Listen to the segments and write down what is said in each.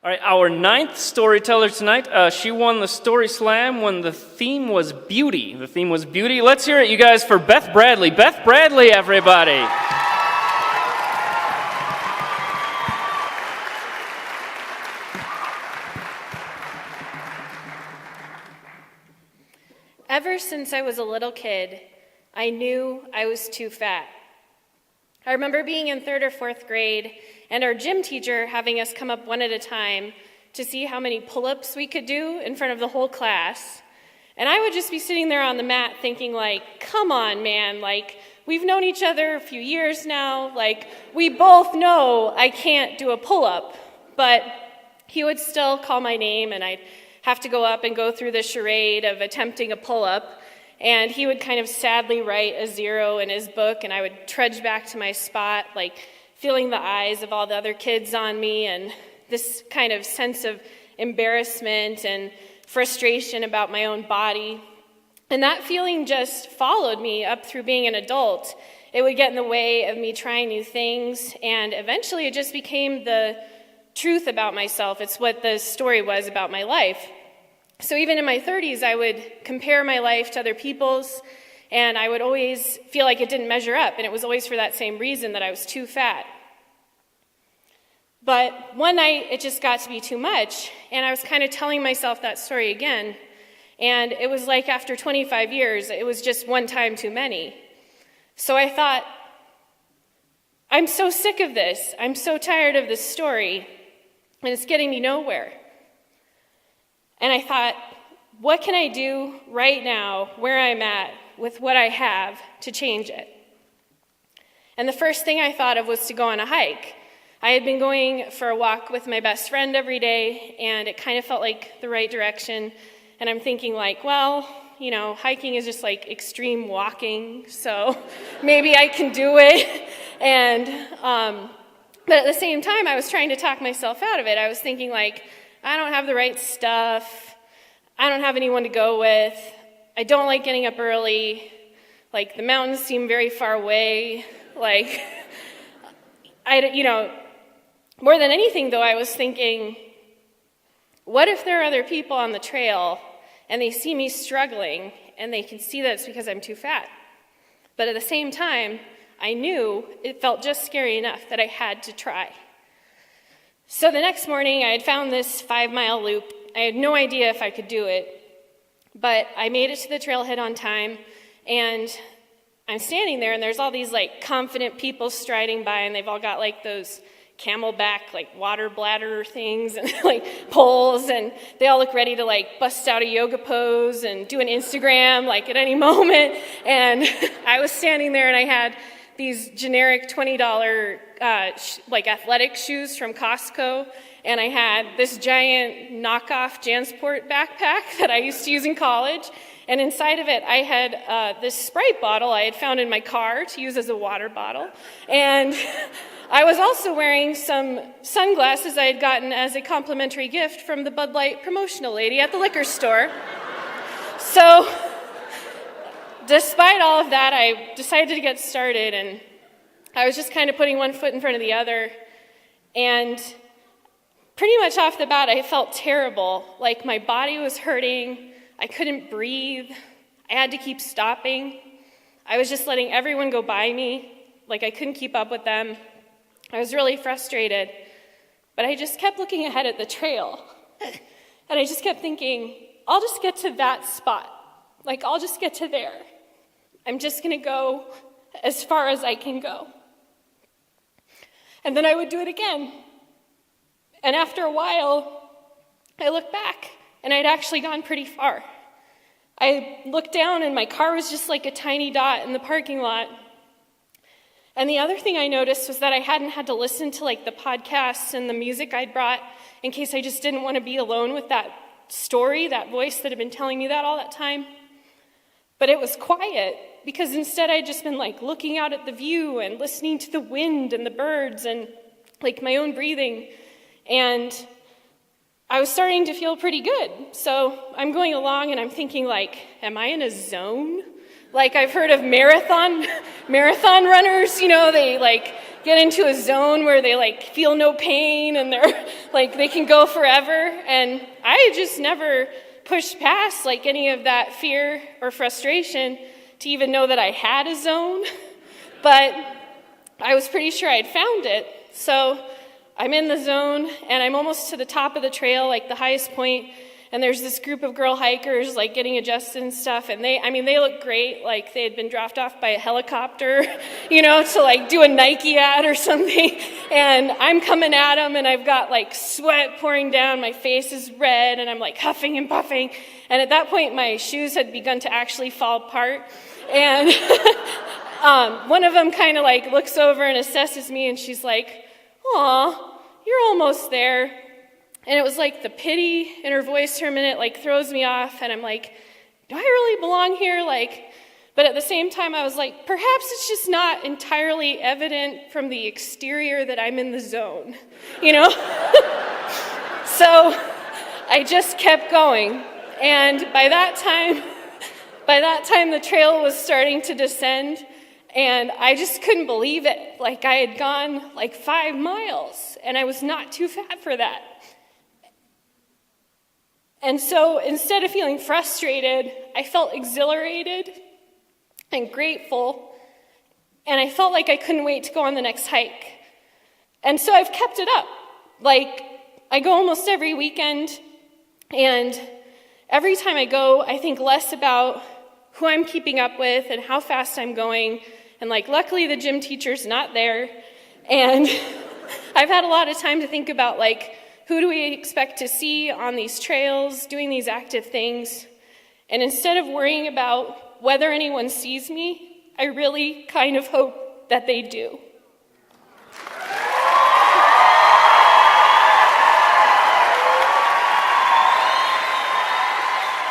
All right, our ninth storyteller tonight, she won the Story Slam when the theme was beauty. The theme was beauty. Let's hear it, you guys, for Beth Bradley. Beth Bradley, everybody. Ever since I was a little kid, I knew I was too fat. I remember being in 3rd or 4th grade and our gym teacher having us come up one at a time to see how many pull-ups we could do in front of the whole class. And I would just be sitting there on the mat thinking like, come on, man, like, we've known each other a few years now, like, we both know I can't do a pull-up. But he would still call my name and I'd have to go up and go through the charade of attempting a pull-up. And he would kind of sadly write a 0 in his book, and I would trudge back to my spot, like feeling the eyes of all the other kids on me, and this kind of sense of embarrassment and frustration about my own body. And that feeling just followed me up through being an adult. It would get in the way of me trying new things, and eventually it just became the truth about myself. It's what the story was about my life. So even in my 30s, I would compare my life to other people's, and I would always feel like it didn't measure up, and it was always for that same reason, that I was too fat. But one night, it just got to be too much, and I was kind of telling myself that story again, and it was like after 25 years, it was just one time too many. So I thought, I'm so sick of this. I'm so tired of this story, and it's getting me nowhere. And I thought, what can I do right now, where I'm at, with what I have, to change it? And the first thing I thought of was to go on a hike. I had been going for a walk with my best friend every day, and it kind of felt like the right direction. And I'm thinking like, well, you know, hiking is just like extreme walking, so maybe I can do it. But at the same time, I was trying to talk myself out of it. I was thinking like, I don't have the right stuff. I don't have anyone to go with. I don't like getting up early. Like, the mountains seem very far away. Like, more than anything, though, I was thinking, what if there are other people on the trail and they see me struggling and they can see that it's because I'm too fat? But at the same time, I knew it felt just scary enough that I had to try. So the next morning, I had found this 5-mile loop. I had no idea if I could do it, but I made it to the trailhead on time, and I'm standing there, and there's all these, like, confident people striding by, and they've all got, like, those camelback, like, water bladder things and, like, poles, and they all look ready to, like, bust out a yoga pose and do an Instagram, like, at any moment, and I was standing there, and I had these generic $20 like athletic shoes from Costco, and I had this giant knockoff JanSport backpack that I used to use in college, and inside of it I had this Sprite bottle I had found in my car to use as a water bottle, and I was also wearing some sunglasses I had gotten as a complimentary gift from the Bud Light promotional lady at the liquor store. So despite all of that, I decided to get started, and I was just kind of putting one foot in front of the other, and pretty much off the bat, I felt terrible. Like, my body was hurting, I couldn't breathe, I had to keep stopping. I was just letting everyone go by me, like I couldn't keep up with them. I was really frustrated, but I just kept looking ahead at the trail, and I just kept thinking, I'll just get to that spot. Like, I'll just get to there. I'm just going to go as far as I can go. And then I would do it again. And after a while, I looked back, and I'd actually gone pretty far. I looked down, and my car was just like a tiny dot in the parking lot. And the other thing I noticed was that I hadn't had to listen to, like, the podcasts and the music I'd brought in case I just didn't want to be alone with that story, that voice that had been telling me that all that time. But it was quiet, because instead I'd just been like looking out at the view and listening to the wind and the birds and like my own breathing. And I was starting to feel pretty good. So I'm going along and I'm thinking like, am I in a zone? Like, I've heard of marathon runners, you know, they like get into a zone where they like feel no pain and they're like they can go forever. And I just never pushed past like any of that fear or frustration to even know that I had a zone. But I was pretty sure I'd found it. So I'm in the zone and I'm almost to the top of the trail, like the highest point. And there's this group of girl hikers like getting adjusted and stuff, and they look great, like they had been dropped off by a helicopter, to like do a Nike ad or something. And I'm coming at them, and I've got like sweat pouring down, my face is red, and I'm like huffing and puffing. And at that point, my shoes had begun to actually fall apart. And one of them kind of like looks over and assesses me, and she's like, "Aw, you're almost there." And it was like the pity in her voice for a minute like throws me off, and I'm like, do I really belong here? But at the same time I was like, perhaps it's just not entirely evident from the exterior that I'm in the zone, So I just kept going, and by that time the trail was starting to descend, and I just couldn't believe it. Like I had gone like 5 miles, and I was not too fat for that. And so instead of feeling frustrated, I felt exhilarated and grateful, and I felt like I couldn't wait to go on the next hike. And so I've kept it up. Like, I go almost every weekend, and every time I go, I think less about who I'm keeping up with and how fast I'm going. And like, luckily the gym teacher's not there. And I've had a lot of time to think about like, who do we expect to see on these trails doing these active things? And instead of worrying about whether anyone sees me, I really kind of hope that they do.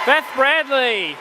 Beth Bradley.